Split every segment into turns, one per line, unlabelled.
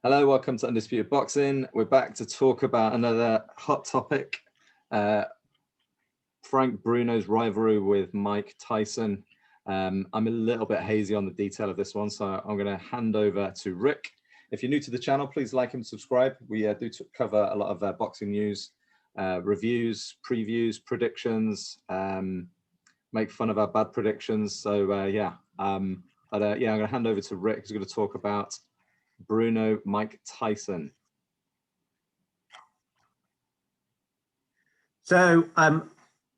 Hello, welcome to Undisputed Boxing. We're back to talk about another hot topic, Frank Bruno's rivalry with Mike Tyson. I'm a little bit hazy on the detail of this one, so I'm going to hand over to Rick. If you're new to the channel, please like and subscribe. We do cover a lot of boxing news, reviews, previews, predictions, make fun of our bad predictions. So I'm going to hand over to Rick, who's going to talk about Bruno, Mike Tyson.
So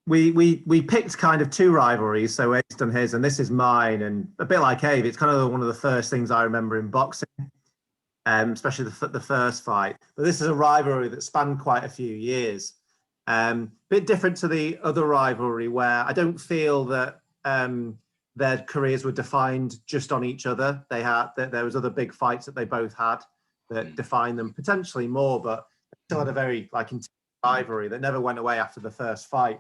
we picked kind of two rivalries. So Abe's done his, and this is mine. And a bit like Abe, it's kind of one of the first things I remember in boxing, especially the first fight. But this is a rivalry that spanned quite a few years. Bit different to the other rivalry, where I don't feel that their careers were defined just on each other. There was other big fights that they both had that defined them potentially more, but still had a very intense rivalry that never went away after the first fight.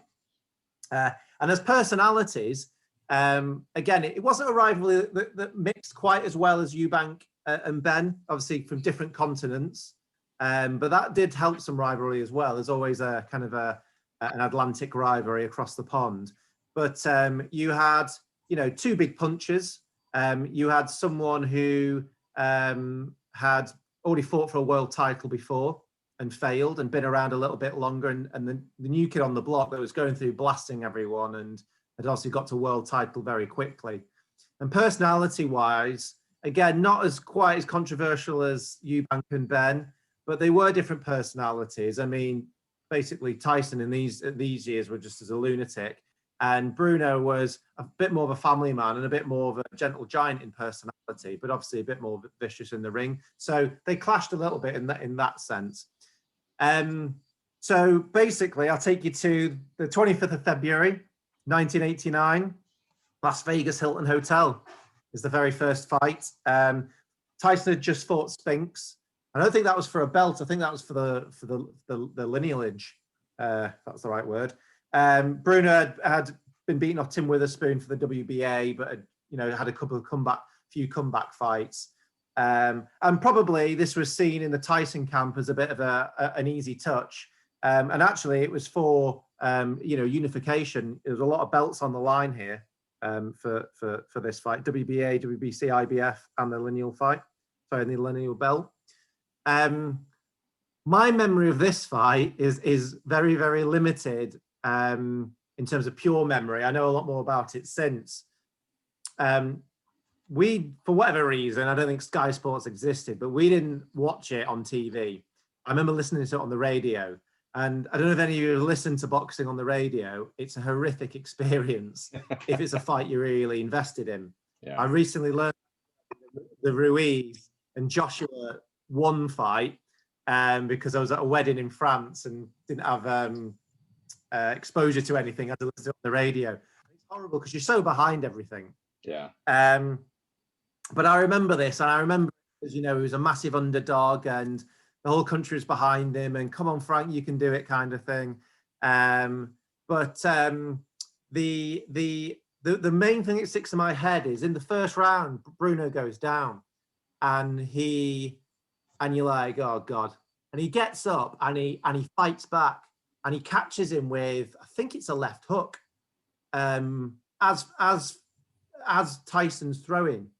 And as personalities, again, it wasn't a rivalry that mixed quite as well as Eubank and Ben, obviously from different continents. But that did help some rivalry as well. There's always a kind of an Atlantic rivalry across the pond. But you had, two big punches. You had someone who had already fought for a world title before and failed and been around a little bit longer, and the new kid on the block that was going through blasting everyone and had also got to world title very quickly. And personality-wise, again, not quite as controversial as Eubank and Ben, but they were different personalities. I mean, basically Tyson in these years were just as a lunatic, and Bruno was a bit more of a family man and a bit more of a gentle giant in personality, but obviously a bit more vicious in the ring. So they clashed a little bit in that sense. So basically, I'll take you to the 25th of February, 1989, Las Vegas Hilton Hotel is the very first fight. Tyson had just fought Spinks. I don't think that was for a belt. I think that was for the lineage. That's the right word. Bruno had been beaten off Tim Witherspoon for the WBA, but had a few comeback fights. And probably this was seen in the Tyson camp as a bit of an easy touch. And actually, it was for unification. There was a lot of belts on the line here for this fight: WBA, WBC, IBF, and the lineal fight. Sorry, the lineal belt. My memory of this fight is very, very limited in terms of pure memory. I know a lot more about it since. We, for whatever reason, I don't think Sky Sports existed, but we didn't watch it on TV. I remember listening to it on the radio. And I don't know if any of you have listened to boxing on the radio. It's a horrific experience if it's a fight you're really invested in. Yeah. I recently learned the Ruiz and Joshua won fight because I was at a wedding in France and didn't have exposure to anything. I had to listen to it on the radio. It's horrible because you're so behind everything.
Yeah.
But I remember this, and I remember, as he was a massive underdog, and the whole country was behind him, and come on, Frank, you can do it, kind of thing. But the main thing that sticks in my head is in the first round, Bruno goes down, and you're like, oh God, and he gets up and he fights back, and he catches him with, I think it's a left hook, as Tyson's throwing,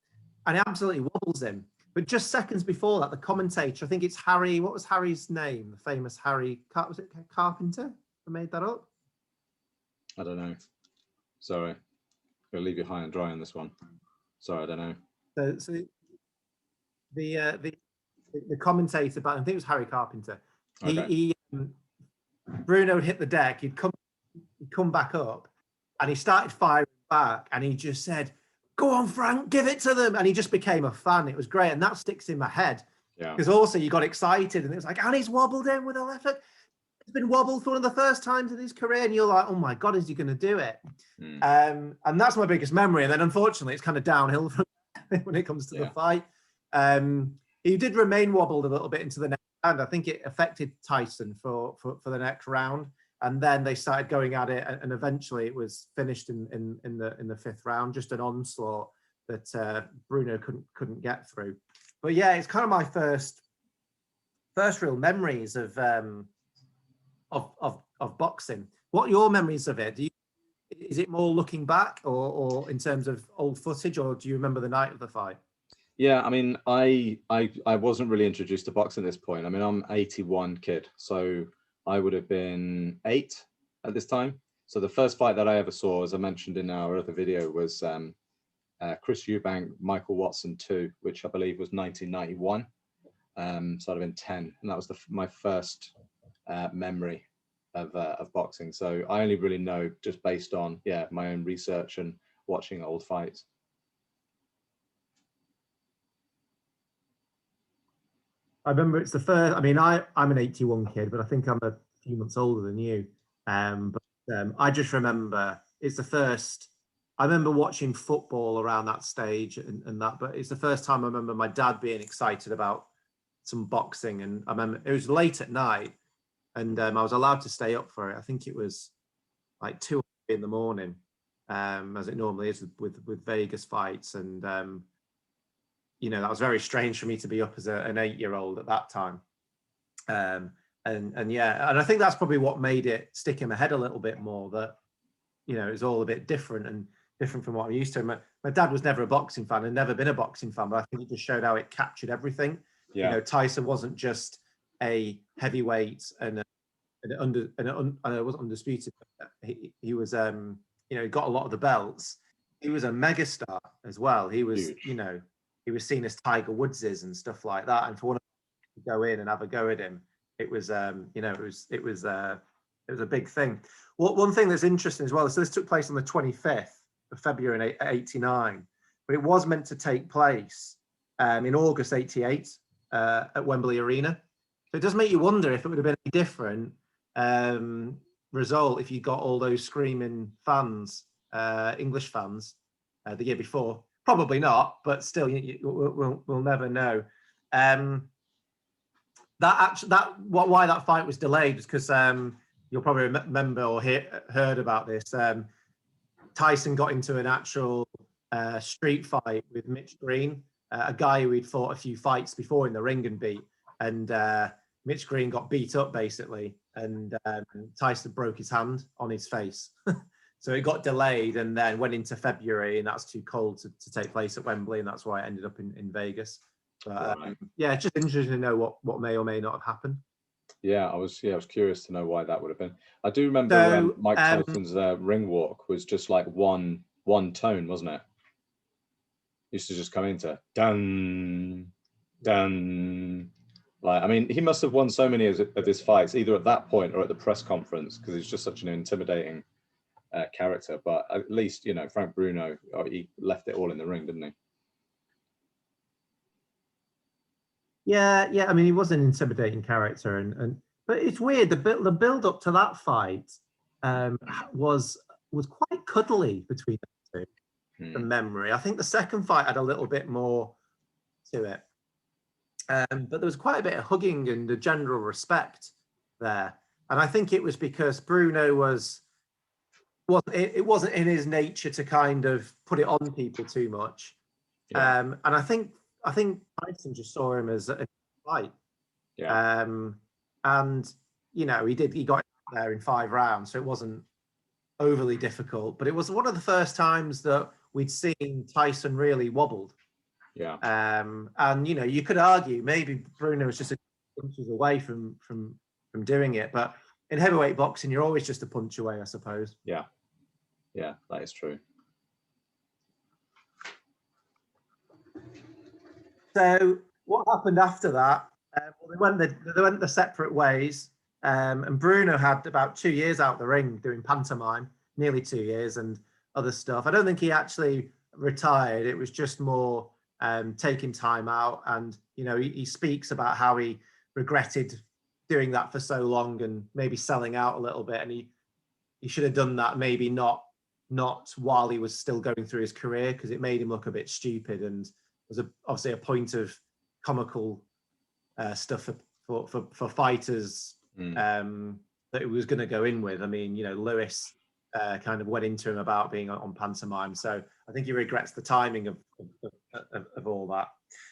and he absolutely wobbles him. But just seconds before that, the commentator, I think it's Harry, what was Harry's name? The famous Harry, was it Carpenter who made that up?
I don't know. Sorry. I'll leave you high and dry on this one. Sorry, I don't know.
So the commentator, but I think it was Harry Carpenter. Okay. Bruno hit the deck, he'd come back up, and he started firing back, and he just said, go on, Frank, give it to them. And he just became a fan. It was great. And that sticks in my head. Yeah. Because also you got excited, and it was like, and he's wobbled in with a left hook. He's been wobbled for one of the first times in his career. And you're like, oh my God, is he going to do it? And that's my biggest memory. And then unfortunately, it's kind of downhill from when it comes to the fight. He did remain wobbled a little bit into the next round. I think it affected Tyson for the next round. And then they started going at it, and eventually it was finished in the fifth round. Just an onslaught that Bruno couldn't get through. But yeah, it's kind of my first first real memories of boxing. What are your memories of it? Is it more looking back, or in terms of old footage, or do you remember the night of the fight?
Yeah, I mean, I wasn't really introduced to boxing at this point. I mean, I'm 81 kid, so I would have been 8 at this time. So the first fight that I ever saw, as I mentioned in our other video, was Chris Eubank, Michael Watson 2, which I believe was 1991. So I'd have been 10, and that was my first memory of boxing. So I only really know just based on my own research and watching old fights.
I remember it's the first. I mean, I'm an 81 kid, but I think I'm a few months older than you. I just remember it's the first. I remember watching football around that stage and that, but it's the first time I remember my dad being excited about some boxing. And I remember it was late at night, and I was allowed to stay up for it. I think it was like 2 in the morning, as it normally is with Vegas fights. And you know, that was very strange for me to be up as an 8-year-old at that time. And yeah, and I think that's probably what made it stick in my head a little bit more, that, you know, it was all a bit different from what I'm used to. My dad was never a boxing fan and never been a boxing fan, but I think it just showed how it captured everything. Yeah. You know, Tyson wasn't just a heavyweight and it wasn't undisputed. He was, you know, he got a lot of the belts. He was a megastar as well. He was, huge. You know, he was seen as Tiger Woods's and stuff like that. And for one to go in and have a go at him, it was, you know, it was a big thing. Well, one thing that's interesting as well, so this took place on the 25th of February in '89, but it was meant to take place in August '88 at Wembley Arena. So it does make you wonder if it would have been a different result if you got all those screaming fans, English fans, the year before. Probably not, but still, we'll never know. Why that fight was delayed was because you'll probably remember or heard about this. Tyson got into an actual street fight with Mitch Green, a guy who he'd fought a few fights before in the ring and beat. And Mitch Green got beat up basically, and Tyson broke his hand on his face. So it got delayed and then went into February, and that's too cold to take place at Wembley, and that's why it ended up in Vegas. But right. Yeah, it's just interesting to know what may or may not have happened.
Yeah, I was curious to know why that would have been. I do remember Mike Tyson's ring walk was just like one tone, wasn't it? Used to just come into dun dun. Like, I mean, he must have won so many of his fights, either at that point or at the press conference, because he's just such an intimidating character. But at least, you know, Frank Bruno, he left it all in the ring, didn't he?
Yeah. I mean, he was an intimidating character, but it's weird. The build up to that fight was quite cuddly between the two. From memory, I think the second fight had a little bit more to it, but there was quite a bit of hugging and a general respect there. And I think it was because Bruno it wasn't in his nature to kind of put it on people too much. Yeah. And I think Tyson just saw him as a fight. Yeah. And you know, he got there in 5 rounds, so it wasn't overly difficult. But it was one of the first times that we'd seen Tyson really wobbled. Yeah. And you know, you could argue maybe Bruno was just a punches away from doing it, but in heavyweight boxing, you're always just a punch away, I suppose. Yeah.
Yeah, that is true.
So what happened after that? Well, they went the separate ways, and Bruno had about 2 years out the ring doing pantomime, nearly 2 years, and other stuff. I don't think he actually retired. It was just more taking time out, and you know, he speaks about how he regretted doing that for so long and maybe selling out a little bit, and he should have done that maybe not while he was still going through his career, because it made him look a bit stupid, and was obviously a point of comical stuff for fighters that it was going to go in with. I mean, you know, Lewis kind of went into him about being on pantomime, so I think he regrets the timing of all that.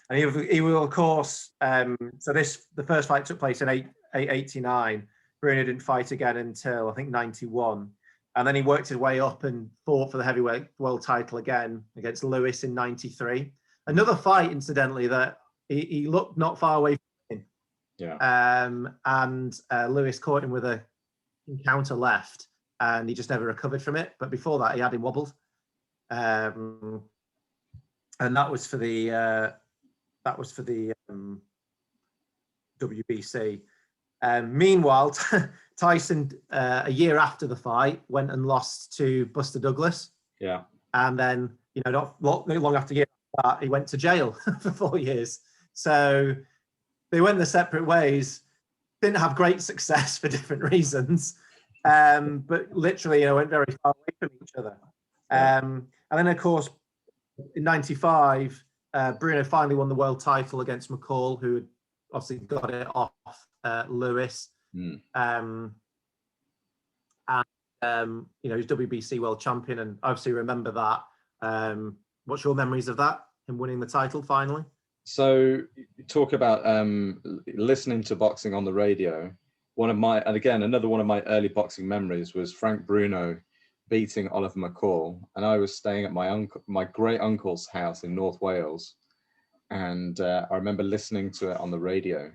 And he will, of course. So the first fight took place in 889. Bruno didn't fight again until I think 91, and then he worked his way up and fought for the heavyweight world title again against Lewis in 93. Another fight, incidentally, that he looked not far away from him.
Yeah.
And Lewis caught him with a counter left, and he just never recovered from it. But before that, he had him wobbled, and that was for the WBC. Meanwhile, Tyson, a year after the fight, went and lost to Buster Douglas.
Yeah.
And then, not long after that, he went to jail for 4 years. So they went their separate ways. Didn't have great success for different reasons, but literally, went very far away from each other. And then, of course, in '95, Bruno finally won the world title against McCall, who had obviously got it off Lewis.
Mm.
He's WBC world champion, and obviously remember that. What's your memories of that, him winning the title finally?
So you talk about listening to boxing on the radio. Another one of my early boxing memories was Frank Bruno beating Oliver McCall, and I was staying at my great uncle's house in North Wales, and I remember listening to it on the radio,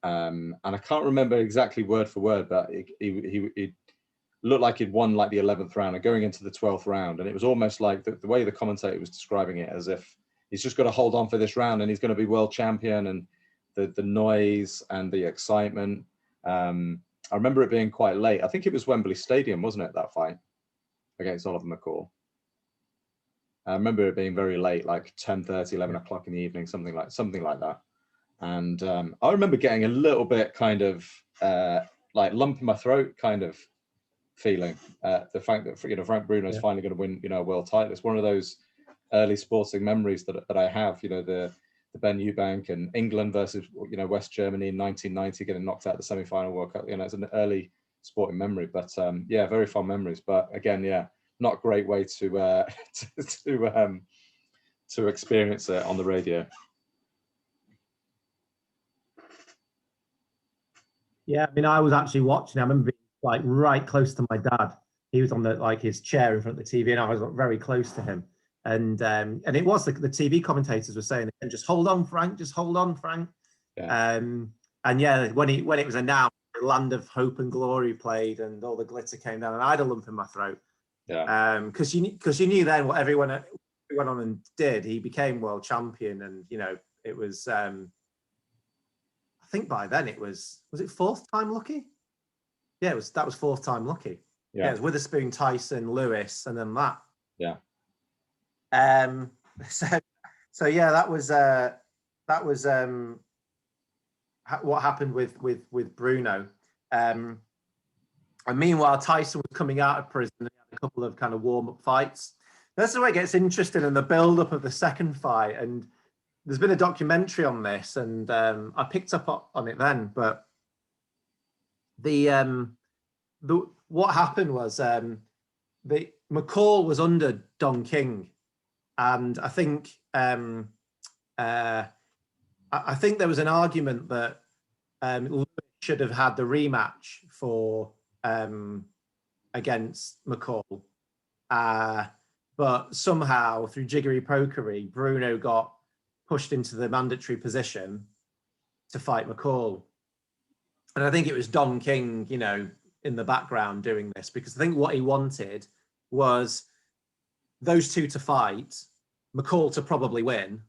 and I can't remember exactly word for word, but he looked like he'd won like the 11th round and going into the 12th round, and it was almost like the way the commentator was describing it, as if he's just got to hold on for this round and he's going to be world champion, and the noise and the excitement. I remember it being quite late. I think it was Wembley Stadium, wasn't it, that fight against Oliver McCall? I remember it being very late, like 10:30, 11 o'clock in the evening, something like that. And I remember getting a little bit kind of like lump in my throat kind of feeling. The fact that Frank Bruno is finally going to win a world title. It's one of those early sporting memories that I have. The Ben Eubank and England versus West Germany in 1990, getting knocked out the semi-final World Cup. It's an early sporting memory, but very fond memories. But again, not a great way to to experience it on the radio.
Yeah, I mean, I was actually watching. I remember being like right close to my dad. He was on his chair in front of the TV, and I was very close to him. And it was the TV commentators were saying, "Just hold on, Frank. Just hold on, Frank."
Yeah.
And when it was announced, the Land of Hope and Glory played, and all the glitter came down, and I had a lump in my throat.
Yeah.
Because you knew then what everyone went on and did. He became world champion, and it was. I think by then it was it fourth time lucky? Yeah, that was fourth time lucky. Yeah, it was Witherspoon, Tyson, Lewis, and then that.
Yeah.
So yeah, that was what happened with Bruno. And meanwhile, Tyson was coming out of prison and had a couple of kind of warm-up fights. That's the way it gets interesting in the build-up of the second fight. And there's been a documentary on this, and I picked up on it then. But what happened was McCall was under Don King. And I think there was an argument that Lewis should have had the rematch for against McCall, but somehow through jiggery pokery, Bruno got pushed into the mandatory position to fight McCall. And I think it was Don King, in the background doing this, because I think what he wanted was those two to fight, McCall to probably win,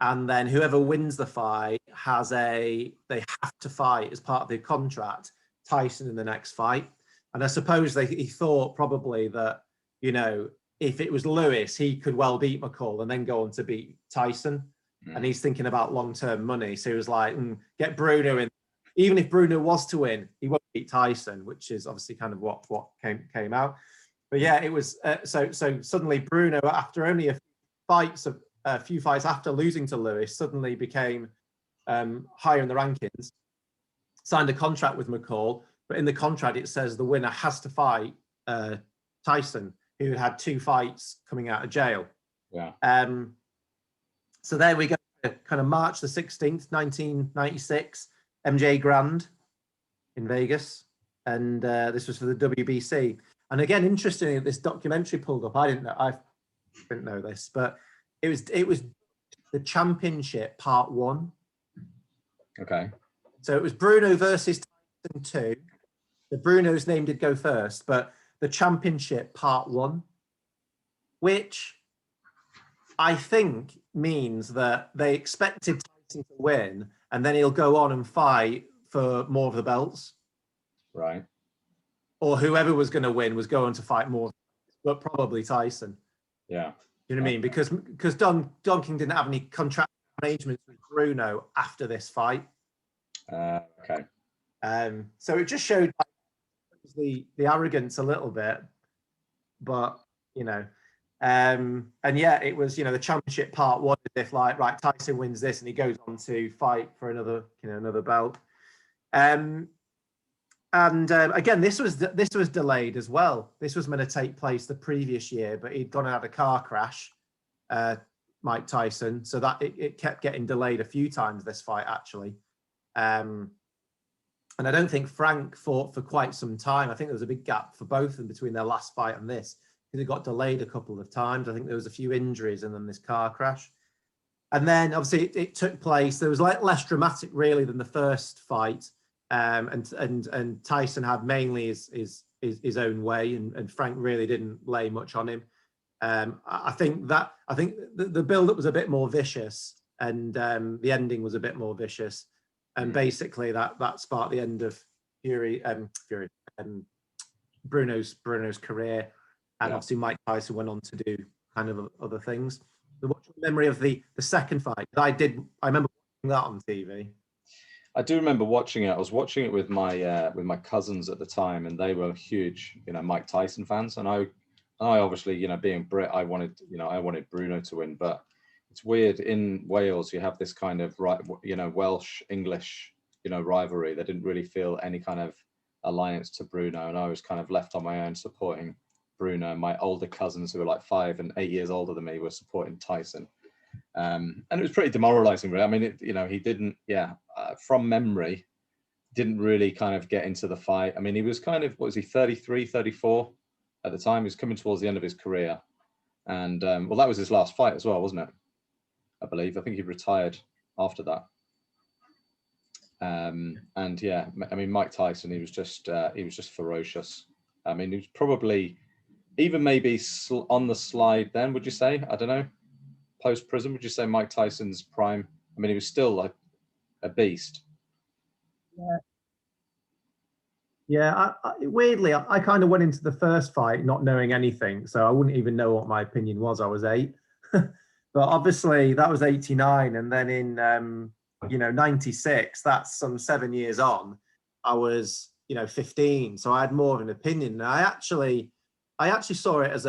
and then whoever wins the fight they have to fight as part of the contract Tyson in the next fight. And I suppose he thought probably that, if it was Lewis, he could well beat McCall and then go on to beat Tyson. And he's thinking about long-term money. So he was like, get Bruno in. Even if Bruno was to win, he won't beat Tyson, which is obviously kind of what came out. But yeah, it was so suddenly Bruno, after only a few fights after losing to Lewis, suddenly became higher in the rankings, signed a contract with McCall, but in the contract it says the winner has to fight Tyson, who had 2 fights coming out of jail.
Yeah.
So there we go. kind of March the 16th, 1996, MJ Grand in Vegas. And this was for the WBC. And again, interestingly, this documentary pulled up. I didn't know this, but it was the Championship Part 1.
Okay.
So it was Bruno versus Tyson 2. The Bruno's name did go first, but the Championship Part 1, which I think means that they expected Tyson to win, and then he'll go on and fight for more of the belts.
Right.
Or whoever was going to win was going to fight more, but probably Tyson.
Yeah.
You know what I mean? Because Don King didn't have any contract arrangements with Bruno after this fight.
Okay.
So it just showed the arrogance a little bit, but and yeah, it was the Championship Part 1. If like right, Tyson wins this and he goes on to fight for another belt. Again, this was delayed as well. This was meant to take place the previous year, but he'd gone and had a car crash, Mike Tyson, so that it kept getting delayed a few times, this fight actually. And I don't think Frank fought for quite some time. I think there was a big gap for both of them between their last fight and this, because it got delayed a couple of times. I think there was a few injuries and then this car crash. And then obviously it took place. There was less dramatic really than the first fight. And Tyson had mainly his own way, and Frank really didn't lay much on him. I think the build-up was a bit more vicious, and the ending was a bit more vicious. And basically that sparked the end of Bruno's career. And obviously Mike Tyson went on to do kind of other things. So what's your memory of the second fight? I remember watching that on TV.
I do remember watching it. I was watching it with my cousins at the time, and they were huge, Mike Tyson fans. And I obviously, being Brit, I wanted Bruno to win. But it's weird, in Wales you have this kind of Welsh English rivalry. They didn't really feel any kind of alliance to Bruno, and I was kind of left on my own supporting Bruno. My older cousins, who were like 5 and 8 years older than me, were supporting Tyson. And it was pretty demoralizing, really. I mean, he didn't, from memory, didn't really kind of get into the fight. I mean, he was kind of, what was he, 33, 34 at the time? He was coming towards the end of his career. And, well, that was his last fight as well, wasn't it? I believe. I think he retired after that. And yeah, I mean, Mike Tyson, he was just ferocious. I mean, he was probably even maybe on the slide then, would you say? I don't know. Post-prison, would you say Mike Tyson's prime? I mean, he was still like a beast.
Yeah. Weirdly, I kind of went into the first fight not knowing anything, so I wouldn't even know what my opinion was. I was 8, but obviously that was 89, and then in 96, that's some 7 years on, I was 15, so I had more of an opinion. And I actually saw it as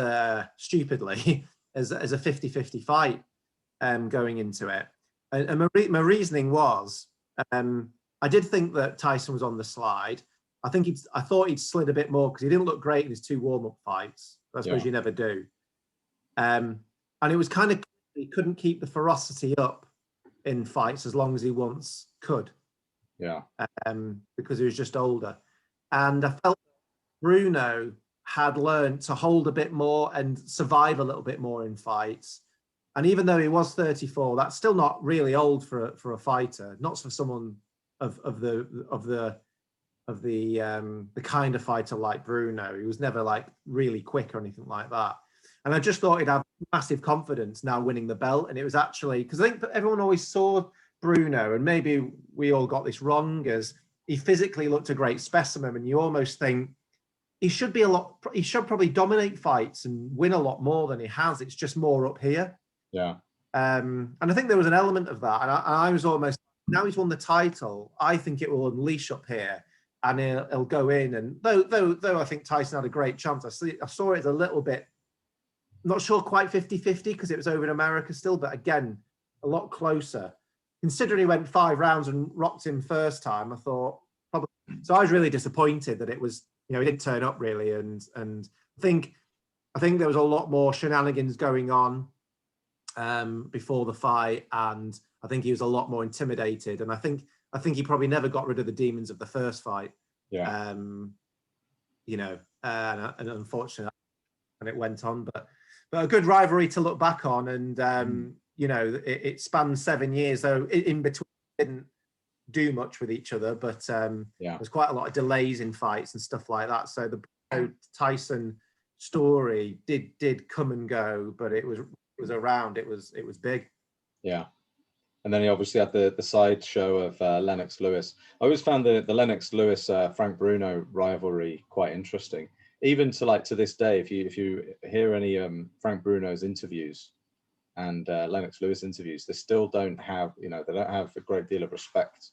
stupidly as a 50-50 fight going into it. And my reasoning was, I did think that Tyson was on the slide. I thought he'd slid a bit more because he didn't look great in his 2 warm-up fights. I suppose you never do. And it was kind of, he couldn't keep the ferocity up in fights as long as he once could.
Yeah.
Because he was just older. And I felt Bruno had learned to hold a bit more and survive a little bit more in fights. And even though he was 34, that's still not really old for a fighter, not for someone of the kind of fighter like Bruno. He was never like really quick or anything like that. And I just thought he'd have massive confidence now winning the belt. And it was actually, because I think everyone always saw Bruno, and maybe we all got this wrong, as he physically looked a great specimen, and you almost think he should probably dominate fights and win a lot more than he has. It's just more up here.
Yeah.
And I think there was an element of that. And I was almost, now he's won the title, I think it will unleash up here, and he'll go in. And though I think Tyson had a great chance, I saw it as a little bit, not sure quite 50-50 because it was over in America still, but again, a lot closer. Considering he went 5 rounds and rocked him first time, I thought probably. So I was really disappointed that it was, he didn't turn up really. And I think there was a lot more shenanigans going on before the fight. And I think he was a lot more intimidated, and I think he probably never got rid of the demons of the first fight.
Yeah.
You know, and unfortunately, and it went on, but a good rivalry to look back on, and you know, it spanned 7 years, though in between didn't do much with each other, but there's quite a lot of delays in fights and stuff like that. So the Bruno Tyson story did come and go, but it was around. It was big.
Yeah. And then he obviously had the side show of Lennox Lewis. I always found the Lennox Lewis Frank Bruno rivalry quite interesting, even to this day. If you hear any Frank Bruno's interviews and Lennox Lewis interviews, they still don't have, you know, they don't have a great deal of respect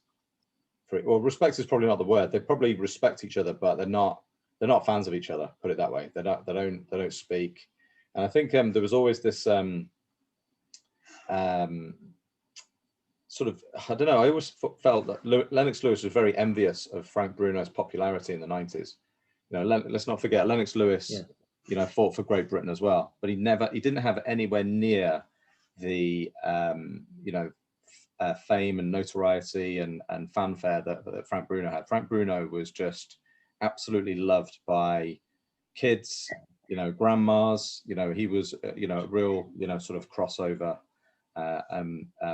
for it. Well, respect is probably not the word. They probably respect each other, but they're not fans of each other. Put it that way. They don't speak. And I think there was always this sort of, I don't know, I always felt that Lennox Lewis was very envious of Frank Bruno's popularity in the 90s. You know, let's not forget Lennox Lewis, you know, fought for Great Britain as well, but he didn't have anywhere near the, you know, fame and notoriety and fanfare that Frank Bruno had. Frank Bruno was just absolutely loved by kids, you know, grandmas. You know, he was, you know, a real, you know, sort of crossover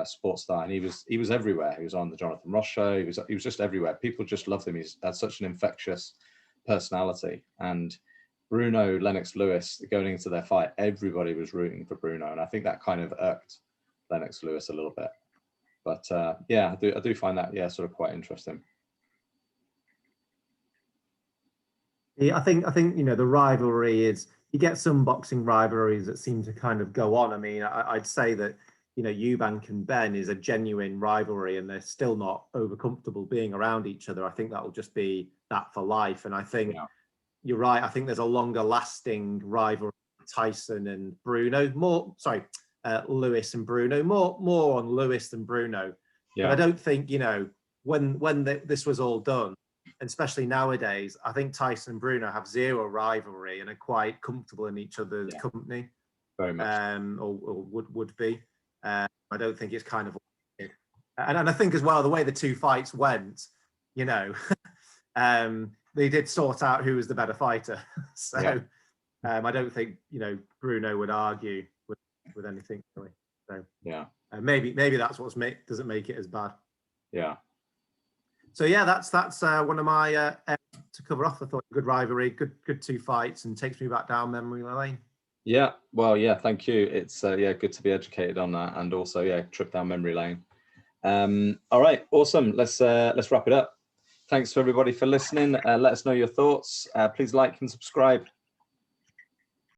sports star, and he was everywhere. He was on the Jonathan Ross show. He was just everywhere. People just loved him. He's had such an infectious personality. And Bruno Lennox Lewis, going into their fight, everybody was rooting for Bruno, and I think that kind of irked Lennox Lewis a little bit. But yeah, I do find that sort of quite interesting.
Yeah, I think you know, the rivalry is, you get some boxing rivalries that seem to kind of go on. I mean, I'd say that, you know, Eubank and Ben is a genuine rivalry, and they're still not over comfortable being around each other. I think that will just be that for life. And I think you're right. I think there's a longer lasting rivalry, Tyson and Bruno. Lewis and Bruno. More on Lewis than Bruno.
Yeah.
But I don't think, you know, when this was all done, and especially nowadays, I think Tyson and Bruno have zero rivalry and are quite comfortable in each other's company.
Very much.
Or would be. I don't think it's kind of, and I think as well, the way the two fights went, you know, they did sort out who was the better fighter. So I don't think, you know, Bruno would argue with anything really. So maybe that's what doesn't make it as bad.
Yeah.
So yeah, that's one of my to cover off. I thought good rivalry, good two fights, and takes me back down memory lane.
Yeah, well, yeah, thank you. It's good to be educated on that, and also trip down memory lane. All right, awesome. Let's wrap it up. Thanks for everybody for listening. Let us know your thoughts. Please like and subscribe.